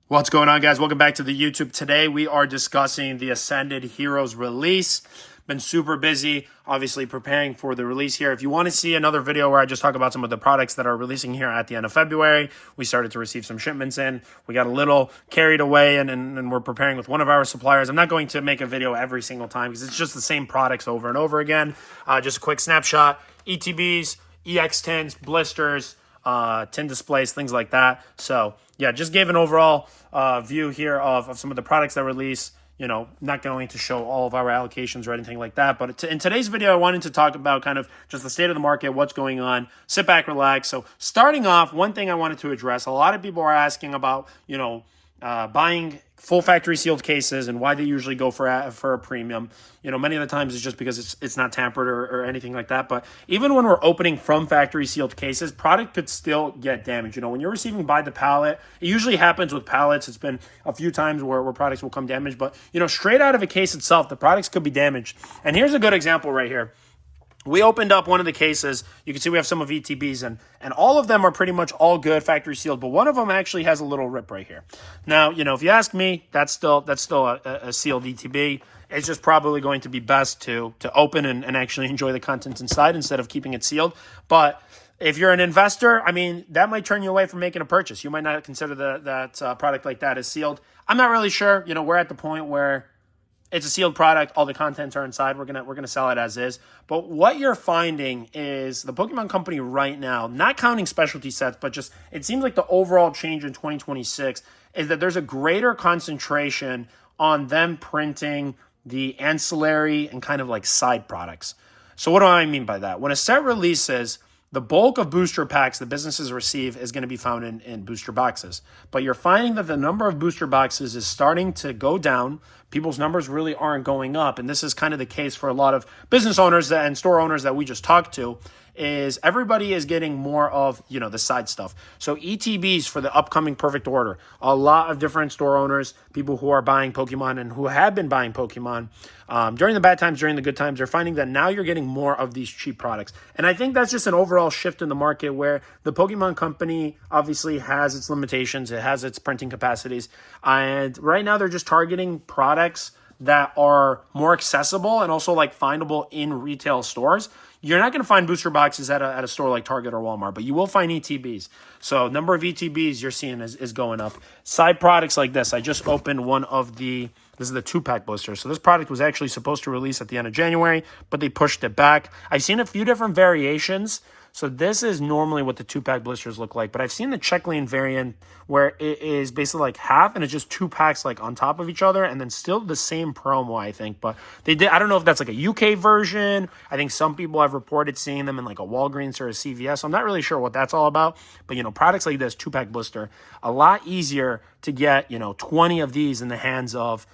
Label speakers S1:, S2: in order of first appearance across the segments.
S1: What's going on, guys? Welcome back to the YouTube. Today we are discussing the Ascended Heroes release. Been super busy, obviously preparing for the release here. If you want to see another video where I just talk about some of the products that are releasing here at the end of February, we started to receive some shipments in. We got a little carried away and we're preparing with one of our suppliers. I'm not going to make a video every single time because it's just the same products over and over again. Just a quick snapshot: ETBs, EX10s, blisters, tin displays, things like that. So yeah, just gave an overall view here of some of the products that release. You know, not going to show all of our allocations or anything like that. But in today's video, I wanted to talk about kind of just the state of the market, what's going on, sit back, relax. So starting off, one thing I wanted to address, a lot of people are asking about, buying full factory sealed cases and why they usually go for a premium. You know, many of the times it's just because it's not tampered or anything like that. But even when we're opening from factory sealed cases, product could still get damaged. You know, when you're receiving by the pallet, it usually happens with pallets. It's been a few times where products will come damaged. But, you know, straight out of a case itself, the products could be damaged. And here's a good example right here. We opened up one of the cases. You can see we have some of ETBs, and all of them are pretty much all good, factory sealed, but one of them actually has a little rip right here. Now, you know, if you ask me, that's still a sealed ETB. It's just probably going to be best to open and actually enjoy the contents inside instead of keeping it sealed. But if you're an investor, I mean, that might turn you away from making a purchase. You might not consider that product like that as sealed. I'm not really sure. You know, we're at the point where it's a sealed product. All the contents are inside. We're gonna sell it as is. But what you're finding is the Pokemon Company right now, not counting specialty sets, but just it seems like the overall change in 2026 is that there's a greater concentration on them printing the ancillary and kind of like side products. So what do I mean by that? When a set releases, the bulk of booster packs that businesses receive is going to be found in booster boxes. But you're finding that the number of booster boxes is starting to go down. People's numbers really aren't going up. And this is kind of the case for a lot of business owners and store owners that we just talked to, is everybody is getting more of, you know, the side stuff. So ETBs for the upcoming Perfect Order. A lot of different store owners, people who are buying Pokemon and who have been buying Pokemon during the bad times, during the good times, they're finding that now you're getting more of these cheap products. And I think that's just an overall shift in the market where the Pokemon Company obviously has its limitations. It has its printing capacities. And right now they're just targeting products that are more accessible and also like findable in retail stores. You're not going to find booster boxes at a store like Target or Walmart, but you will find ETBs. So number of ETBs you're seeing is going up. Side products like this. I just opened one of this is the 2-pack blister. So this product was actually supposed to release at the end of January, but they pushed it back. I've seen a few different variations. So this is normally what the 2-pack blisters look like, but I've seen the check lane variant where it is basically like half and it's just 2 packs like on top of each other and then still the same promo, I think. But they did, I don't know if that's like a UK version. I think some people have reported seeing them in like a Walgreens or a CVS. I'm not really sure what that's all about, but you know, products like this 2-pack blister, a lot easier to get, you know, 20 of these in the hands of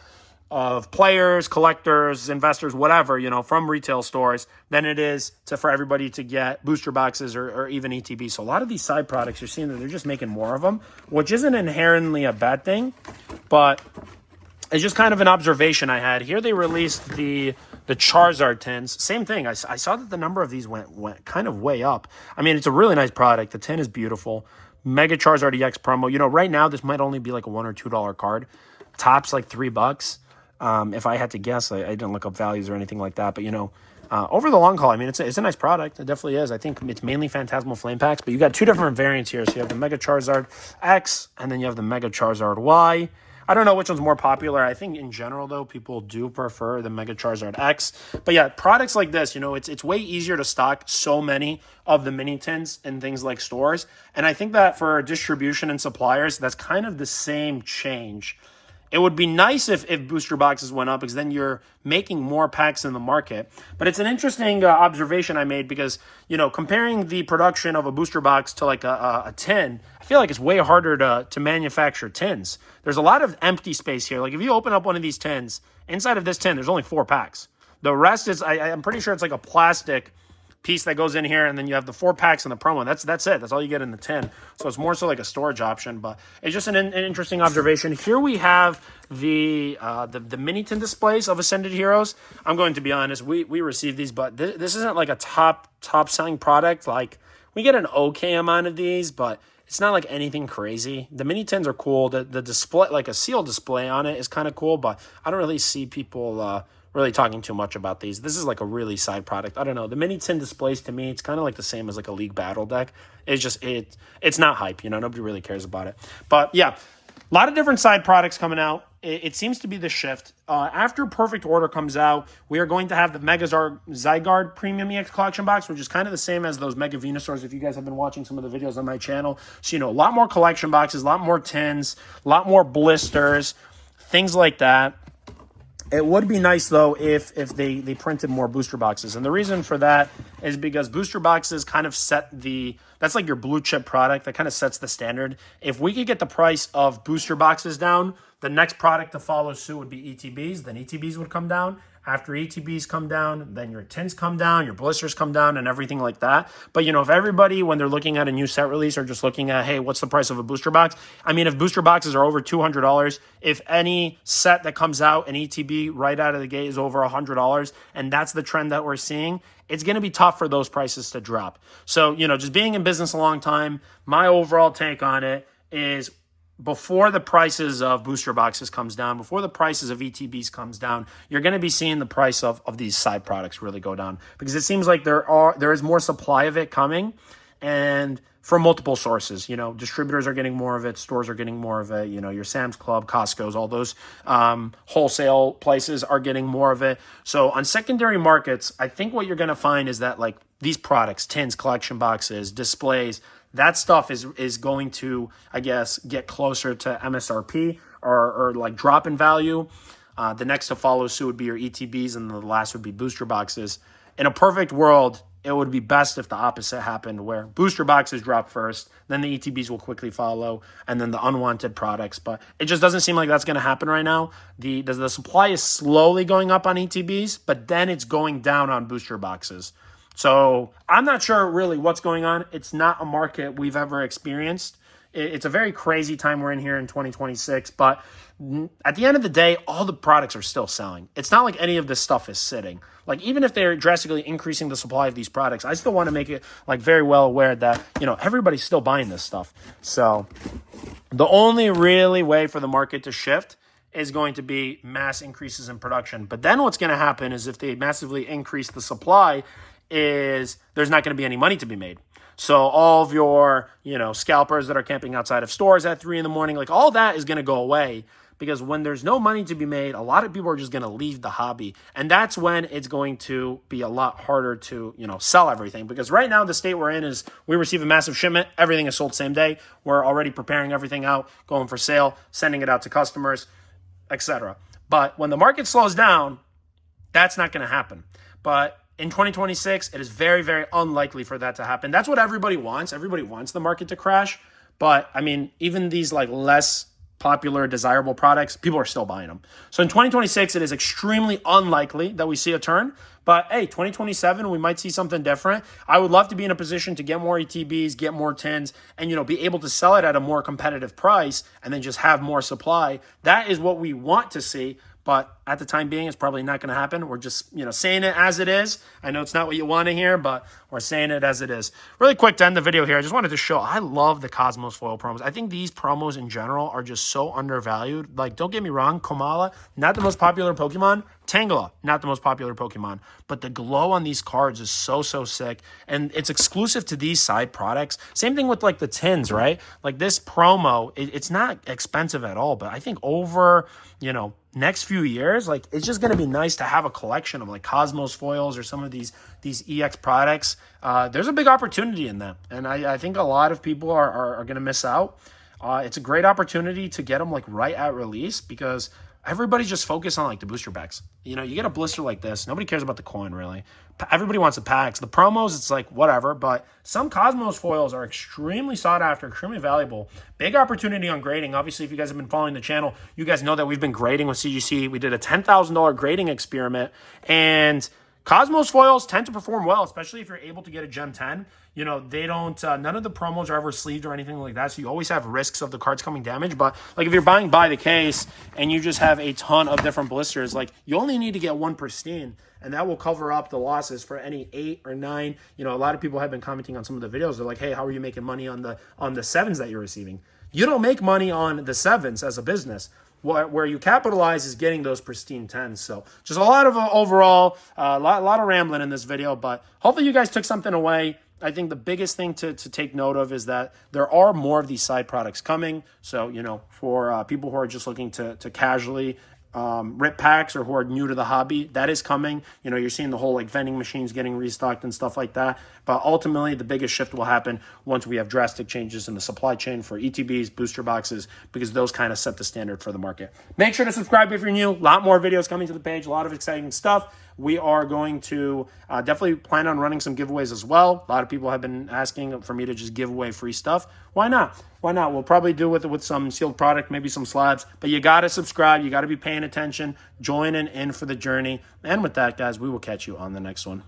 S1: players, collectors, investors, whatever, you know, from retail stores than it is for everybody to get booster boxes or even ETB. So a lot of these side products, you're seeing that they're just making more of them, which isn't inherently a bad thing, but it's just kind of an observation I had. Here they released the Charizard tins. Same thing. I saw that the number of these went kind of way up. I mean, it's a really nice product. The tin is beautiful. Mega Charizard EX promo. You know, right now this might only be like a $1 or $2 card. Tops like $3. If I had to guess, I didn't look up values or anything like that, but you know, over the long haul, I mean, it's a nice product. It definitely is. I think it's mainly Phantasmal Flame Packs, but you got two different variants here. So you have the Mega Charizard X, and then you have the Mega Charizard Y. I don't know which one's more popular. I think in general, though, people do prefer the Mega Charizard X. But yeah, products like this, you know, it's way easier to stock so many of the mini tins in things like stores. And I think that for distribution and suppliers, that's kind of the same change. It would be nice if booster boxes went up because then you're making more packs in the market. But it's an interesting observation I made because, you know, comparing the production of a booster box to like a tin, I feel like it's way harder to manufacture tins. There's a lot of empty space here. Like if you open up one of these tins, inside of this tin, there's only 4 packs. The rest is, I'm pretty sure it's like a plastic piece that goes in here, and then you have the 4 packs and the promo. That's it. That's all you get in the tin. So it's more so like a storage option, but it's just an interesting observation. Here we have the mini tin displays of Ascended Heroes. I'm going to be honest, we received these, but this isn't like a top selling product. Like we get an okay amount of these, but it's not like anything crazy. The mini tins are cool. The display, like a seal display on it, is kind of cool, but I don't really see people really talking too much about these. This is like a really side product. I don't know. The mini tin displays, to me, it's kind of like the same as like a League Battle deck. It's just it's not hype. Nobody really cares about it. But yeah, a lot of different side products coming out. It seems to be the shift. After Perfect Order comes out, we are going to have the Megazord Zygarde Premium EX Collection Box, which is kind of the same as those Mega Venusaurs if you guys have been watching some of the videos on my channel. So, a lot more collection boxes, a lot more tins, a lot more blisters, things like that. It would be nice, though, if they printed more booster boxes. And the reason for that is because booster boxes kind of that's like your blue chip product. That kind of sets the standard. If we could get the price of booster boxes down, the next product to follow suit would be ETBs. Then ETBs would come down. After ETBs come down, then your tins come down, your blisters come down, and everything like that. But, if everybody, when they're looking at a new set release, are just looking at, hey, what's the price of a booster box? I mean, if booster boxes are over $200, if any set that comes out, an ETB right out of the gate is over $100, and that's the trend that we're seeing, it's going to be tough for those prices to drop. So, just being in business a long time, my overall take on it is, before the prices of booster boxes comes down, before the prices of ETBs comes down, you're going to be seeing the price of these side products really go down, because it seems like there is more supply of it coming, and from multiple sources. Distributors are getting more of it, stores are getting more of it, your Sam's Club, Costco's, all those wholesale places are getting more of it. So on secondary markets, I think what you're going to find is that like these products, tins, collection boxes, displays, that stuff is going to, I guess, get closer to MSRP or like drop in value. The next to follow suit would be your ETBs, and the last would be booster boxes. In a perfect world, it would be best if the opposite happened, where booster boxes drop first, then the ETBs will quickly follow, and then the unwanted products. But it just doesn't seem like that's going to happen right now. The supply is slowly going up on ETBs, but then it's going down on booster boxes. So I'm not sure really what's going on. It's not a market we've ever experienced. It's a very crazy time we're in here in 2026, but at the end of the day, all the products are still selling. It's not like any of this stuff is sitting. Like, even if they're drastically increasing the supply of these products, I still want to make it like very well aware that, everybody's still buying this stuff. So the only really way for the market to shift is going to be mass increases in production. But then what's going to happen is, if they massively increase the supply, is there's not going to be any money to be made. So all of your, scalpers that are camping outside of stores at 3 a.m, like all that is going to go away, because when there's no money to be made, a lot of people are just going to leave the hobby. And that's when it's going to be a lot harder to, sell everything. Because right now the state we're in is we receive a massive shipment. Everything is sold same day. We're already preparing everything out, going for sale, sending it out to customers, etc. But when the market slows down, that's not going to happen. But in 2026, it is very, very unlikely for that to happen. That's what everybody wants. Everybody wants the market to crash. But, I mean, even these like less popular, desirable products, people are still buying them. So in 2026, it is extremely unlikely that we see a turn. But, hey, 2027, we might see something different. I would love to be in a position to get more ETBs, get more tins, and, be able to sell it at a more competitive price and then just have more supply. That is what we want to see. But at the time being, it's probably not going to happen. We're just, saying it as it is. I know it's not what you want to hear, but we're saying it as it is. Really quick to end the video here, I just wanted to show, I love the Cosmos foil promos. I think these promos in general are just so undervalued. Like, don't get me wrong, Komala, not the most popular Pokemon. Tangela, not the most popular Pokemon. But the glow on these cards is so, so sick. And it's exclusive to these side products. Same thing with, like, the tins, right? Like, this promo, it's not expensive at all. But I think over, next few years, like, it's just going to be nice to have a collection of like Cosmos foils or some of these EX products. There's a big opportunity in that, and I think a lot of people are going to miss out. It's a great opportunity to get them like right at release, because everybody's just focused on like the booster packs. You get a blister like this, nobody cares about the coin really. Everybody wants the packs. The promos, it's like whatever, but some Cosmos foils are extremely sought after, extremely valuable. Big opportunity on grading. Obviously, if you guys have been following the channel, you guys know that we've been grading with CGC. We did a $10,000 grading experiment, and Cosmos foils tend to perform well, especially if you're able to get a Gem 10. You know, they don't, none of the promos are ever sleeved or anything like that. So you always have risks of the cards coming damaged. But like if you're buying by the case and you just have a ton of different blisters, like you only need to get one pristine and that will cover up the losses for any 8 or 9. You know, a lot of people have been commenting on some of the videos. They're like, hey, how are you making money on the 7s that you're receiving? You don't make money on the 7s as a business. Where you capitalize is getting those pristine 10s. So just a lot of overall, a lot of rambling in this video, but hopefully you guys took something away. I think the biggest thing to take note of is that there are more of these side products coming. So, you know, for people who are just looking to casually rip packs or who are new to the hobby, that is coming. You know, you're seeing the whole like vending machines getting restocked and stuff like that. But ultimately, the biggest shift will happen once we have drastic changes in the supply chain for ETBs, booster boxes, because those kind of set the standard for the market. Make sure to subscribe if you're new. A lot more videos coming to the page, a lot of exciting stuff. We are going to definitely plan on running some giveaways as well. A lot of people have been asking for me to just give away free stuff. Why not? Why not? We'll probably do with some sealed product, maybe some slabs. But you got to subscribe. You got to be paying attention, joining in for the journey. And with that, guys, we will catch you on the next one.